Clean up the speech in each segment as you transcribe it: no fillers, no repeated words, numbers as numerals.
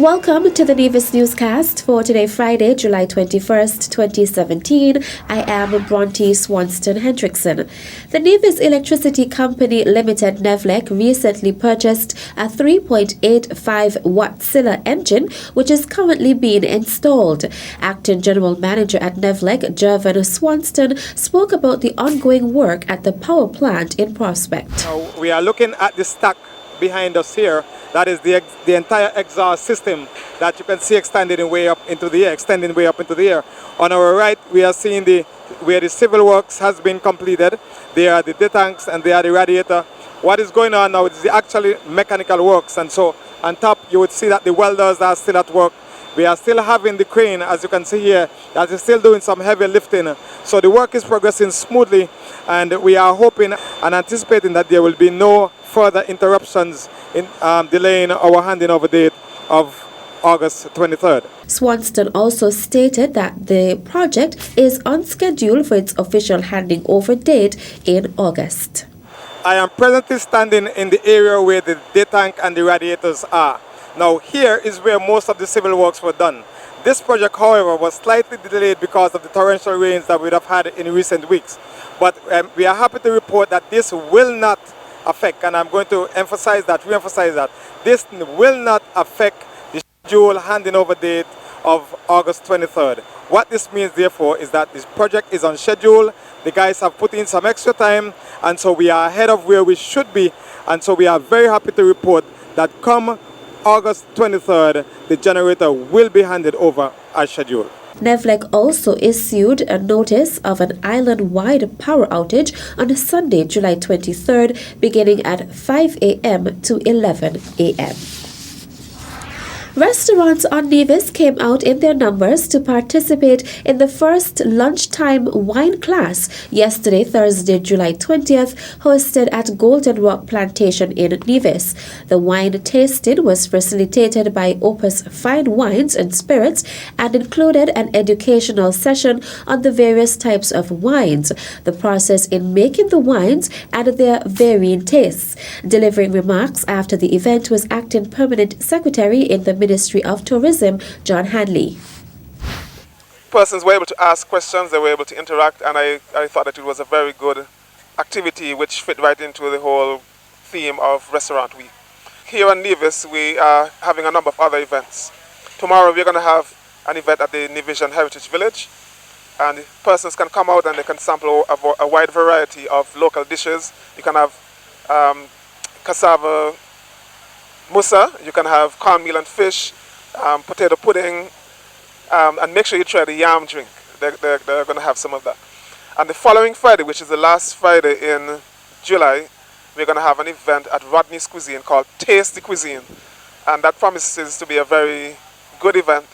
Welcome to the Nevis Newscast for today, Friday, July 21st, 2017. I am Bronte Swanston Hendrickson. The Nevis Electricity Company Limited, NEVLEC, recently purchased a 3.85 watt Scylla engine, which is currently being installed. Acting General Manager at NEVLEC, Jervin Swanston, spoke about the ongoing work at the power plant in Prospect. We are looking at the stack behind us here. That is the entire exhaust system that you can see extending way up into the air, On our right, we are seeing where the civil works has been completed. There are the tanks and there are the radiator. What is going on now is the actually mechanical works, and so on top you would see that the welders are still at work. We are still having the crane, as you can see here, that is still doing some heavy lifting. So the work is progressing smoothly, and we are hoping and anticipating that there will be no further interruptions in delaying our handing over date of August 23rd. Swanston also stated that the project is on schedule for its official handing over date in August. I am presently standing in the area where the tank and the radiators are. Now here is where most of the civil works were done. This project, however, was slightly delayed because of the torrential rains that we have had in recent weeks. But we are happy to report that this will not affect, and I'm going to re-emphasize that, this will not affect the scheduled handing over date of August 23rd. What this means, therefore, is that this project is on schedule. The guys have put in some extra time, and so we are ahead of where we should be, and so we are very happy to report that come August 23rd, the generator will be handed over as scheduled. NEVLEC also issued a notice of an island-wide power outage on Sunday, July 23rd, beginning at 5 a.m. to 11 a.m. Restaurants on Nevis came out in their numbers to participate in the first lunchtime wine class yesterday, Thursday, July 20th, hosted at Golden Rock Plantation in Nevis. The wine tasting was facilitated by Opus Fine Wines and Spirits and included an educational session on the various types of wines, the process in making the wines, and their varying tastes. Delivering remarks after the event was Acting Permanent Secretary in the Ministry of Tourism, John Hanley. Persons were able to ask questions, they were able to interact, and I thought that it was a very good activity which fit right into the whole theme of Restaurant Week. Here in Nevis, we are having a number of other events. Tomorrow we're going to have an event at the Nevisian Heritage Village, and persons can come out and they can sample a wide variety of local dishes. You can have cassava musa, you can have cornmeal and fish, potato pudding, and make sure you try the yam drink. They're going to have some of that. And the following Friday, which is the last Friday in July, we're going to have an event at Rodney's Cuisine called Taste the Cuisine. And that promises to be a very good event.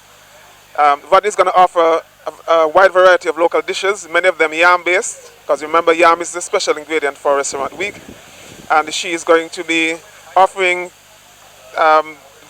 Rodney's going to offer a wide variety of local dishes, many of them yam-based, because remember, yam is the special ingredient for Restaurant Week. And she is going to be offering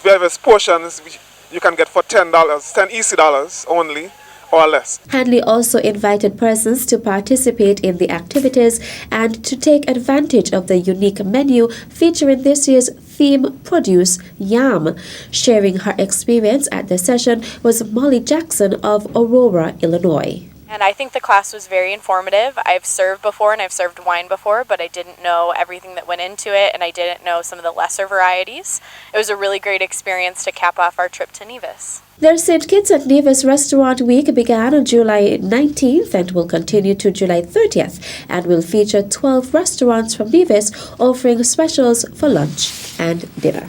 various portions you can get for $10, 10 EC dollars only, or less. Hanley also invited persons to participate in the activities and to take advantage of the unique menu featuring this year's theme Produce Yam. Sharing her experience at the session was Molly Jackson of Aurora, Illinois. And I think the class was very informative. I've served before and I've served wine before, but I didn't know everything that went into it, and I didn't know some of the lesser varieties. It was a really great experience to cap off our trip to Nevis. Their St. Kitts at Nevis Restaurant Week began on July 19th and will continue to July 30th and will feature 12 restaurants from Nevis offering specials for lunch and dinner.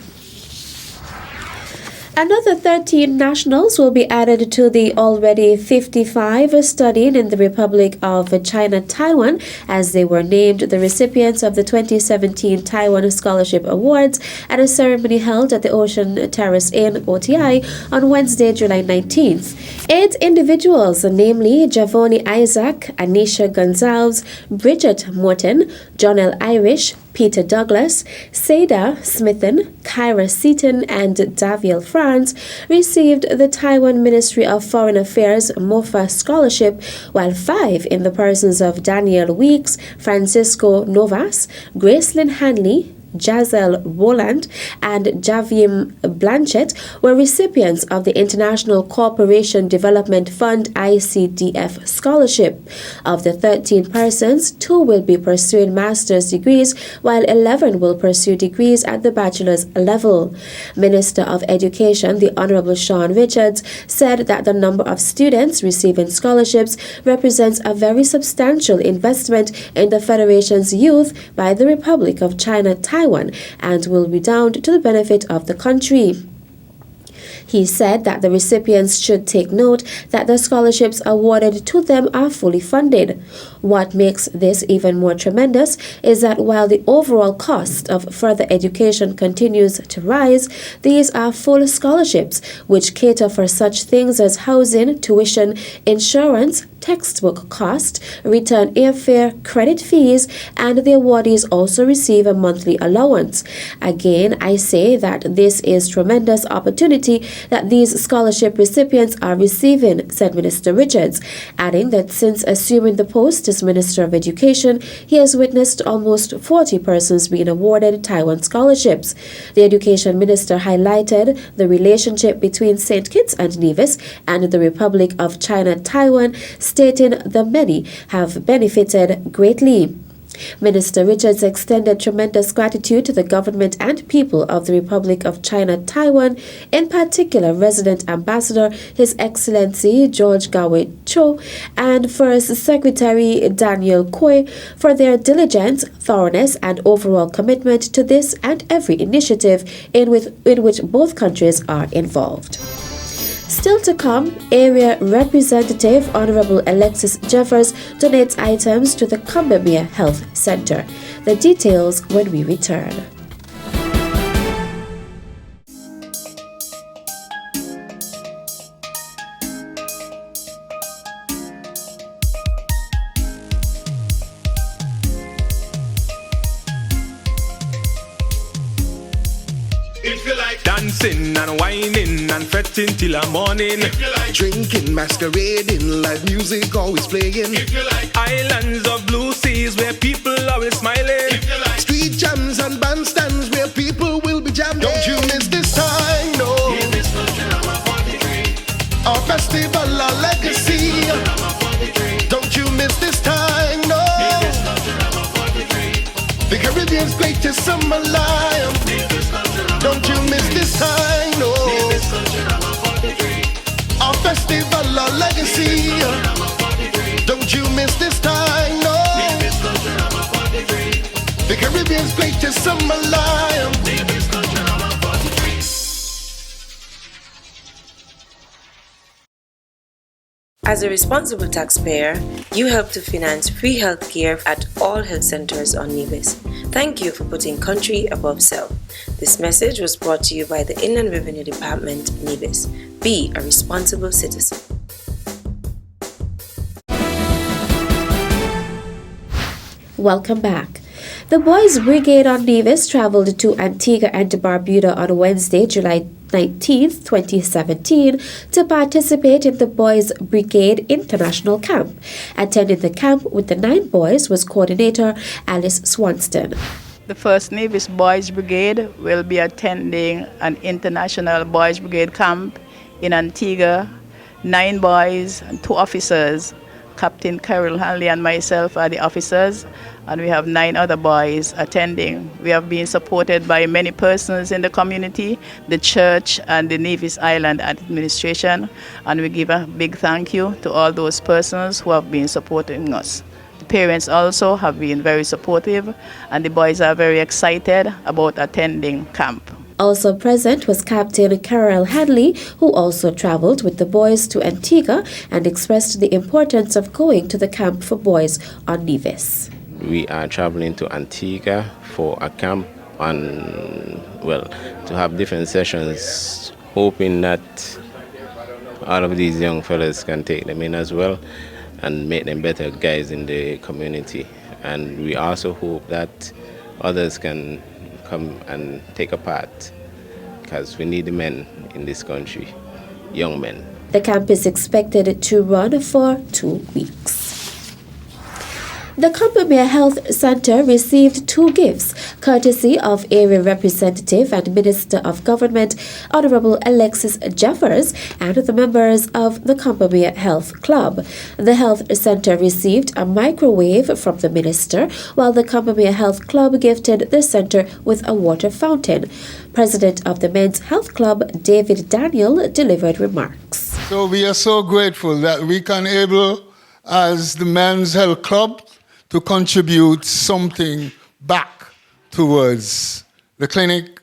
Another 13 nationals will be added to the already 55 studying in the Republic of China, Taiwan, as they were named the recipients of the 2017 Taiwan Scholarship Awards at a ceremony held at the Ocean Terrace Inn, OTI, on Wednesday, July 19th. 8 individuals, namely Javoni Isaac, Anisha Gonzalez, Bridget Morton, John L. Irish, Peter Douglas, Seda Smithen, Kyra Seaton, and Daviel France received the Taiwan Ministry of Foreign Affairs MOFA Scholarship, while 5 in the persons of Daniel Weeks, Francisco Novas, Gracelyn Hanley, Jazel Roland and Javim Blanchett were recipients of the International Cooperation Development Fund ICDF Scholarship. Of the 13 persons, 2 will be pursuing master's degrees, while 11 will pursue degrees at the bachelor's level. Minister of Education, the Honorable Sean Richards, said that the number of students receiving scholarships represents a very substantial investment in the Federation's youth by the Republic of China, Taiwan, and will redound to the benefit of the country. He said that the recipients should take note that the scholarships awarded to them are fully funded. What makes this even more tremendous is that while the overall cost of further education continues to rise, these are full scholarships which cater for such things as housing, tuition, insurance, textbook cost, return airfare, credit fees, and the awardees also receive a monthly allowance. Again, I say that this is tremendous opportunity that these scholarship recipients are receiving, said Minister Richards, adding that since assuming the post as Minister of Education, he has witnessed almost 40 persons being awarded Taiwan scholarships. The Education Minister highlighted the relationship between St. Kitts and Nevis and the Republic of China, Taiwan, stating the many have benefited greatly. Minister Richards extended tremendous gratitude to the government and people of the Republic of China, Taiwan, in particular Resident Ambassador His Excellency George Gawe Cho and First Secretary Daniel Koi for their diligence, thoroughness, and overall commitment to this and every initiative in which both countries are involved. Still to come, Area Representative Honorable Alexis Jeffers donates items to the Cumbermere Health Center. The details when we return. If you like dancing and whining and fretting till the morning, if you like drinking, masquerading, live music always playing, if you like islands of blue seas where people always smiling, if you like street jams and bandstands where people will be jamming, don't you miss this time, no. Nevis Culturama 43, our festival, our legacy, Culturama 43, don't you miss this time, no. Nevis Culturama 43, the Caribbean's greatest summer lion, Nevis Culturama, don't you miss this time, no. Nevis Culturama 43, our festival, our legacy, Culturama 43, don't you miss this time, no. Nevis Culturama 43, the Caribbean's greatest summer lion. Nevis Culturama 43. As a responsible taxpayer, you help to finance free health care at all health centers on Nevis. Thank you for putting country above self. This message was brought to you by the Inland Revenue Department, Nevis. Be a responsible citizen. Welcome back. The Boys Brigade on Nevis traveled to Antigua and Barbuda on Wednesday, July 19th, 2017, to participate in the Boys Brigade International Camp. Attending the camp with the 9 boys was coordinator Alice Swanston. The 1st Nevis Boys Brigade will be attending an International Boys Brigade camp in Antigua. 9 boys and 2 officers. Captain Carol Hanley and myself are the officers, and we have 9 other boys attending. We have been supported by many persons in the community, the church and the Nevis Island administration, and we give a big thank you to all those persons who have been supporting us. The parents also have been very supportive, and the boys are very excited about attending camp. Also present was Captain Carol Hadley, who also traveled with the boys to Antigua and expressed the importance of going to the camp for boys on Nevis. We are traveling to Antigua for a camp and, to have different sessions, hoping that all of these young fellas can take them in as well and make them better guys in the community. And we also hope that others can come and take a part, because we need the men in this country, young men. The camp is expected to run for 2 weeks. The Combermere Health Centre received 2 gifts, courtesy of Area Representative and Minister of Government Honourable Alexis Jeffers and the members of the Combermere Health Club. The Health Centre received a microwave from the Minister, while the Combermere Health Club gifted the centre with a water fountain. President of the Men's Health Club, David Daniel, delivered remarks. So we are so grateful that we can able, as the Men's Health Club, to contribute something back towards the clinic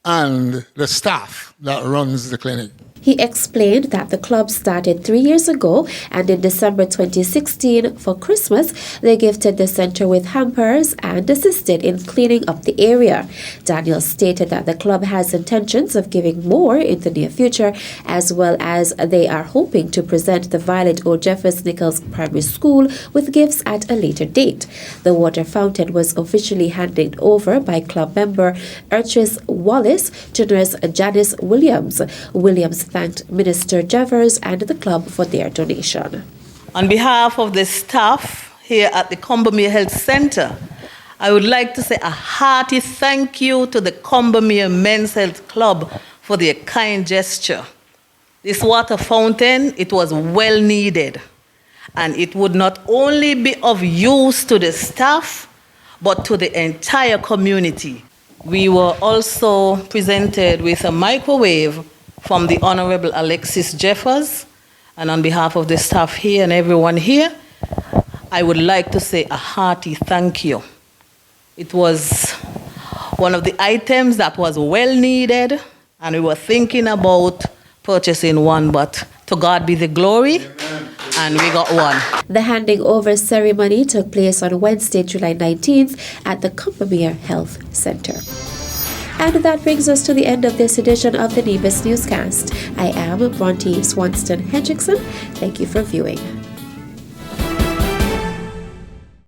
and the staff that runs the clinic. He explained that the club started 3 years ago, and in December 2016, for Christmas, they gifted the centre with hampers and assisted in cleaning up the area. Daniel stated that the club has intentions of giving more in the near future, as well as they are hoping to present the Violet O. Jeffers Nichols Primary School with gifts at a later date. The water fountain was officially handed over by club member Urchis Wallace to nurse Janice Williams. Williams thanked Minister Jeffers and the club for their donation. On behalf of the staff here at the Combermere Health Centre, I would like to say a hearty thank you to the Combermere Men's Health Club for their kind gesture. This water fountain, it was well needed, and it would not only be of use to the staff, but to the entire community. We were also presented with a microwave from the Honourable Alexis Jeffers, and on behalf of the staff here and everyone here, I would like to say a hearty thank you. It was one of the items that was well needed, and we were thinking about purchasing one, but to God be the glory. Amen. And we got one. The handing over ceremony took place on Wednesday, July 19th at the Combermere Health Centre. And that brings us to the end of this edition of the Nevis Newscast. I am Bronte Swanston Hendrickson. Thank you for viewing.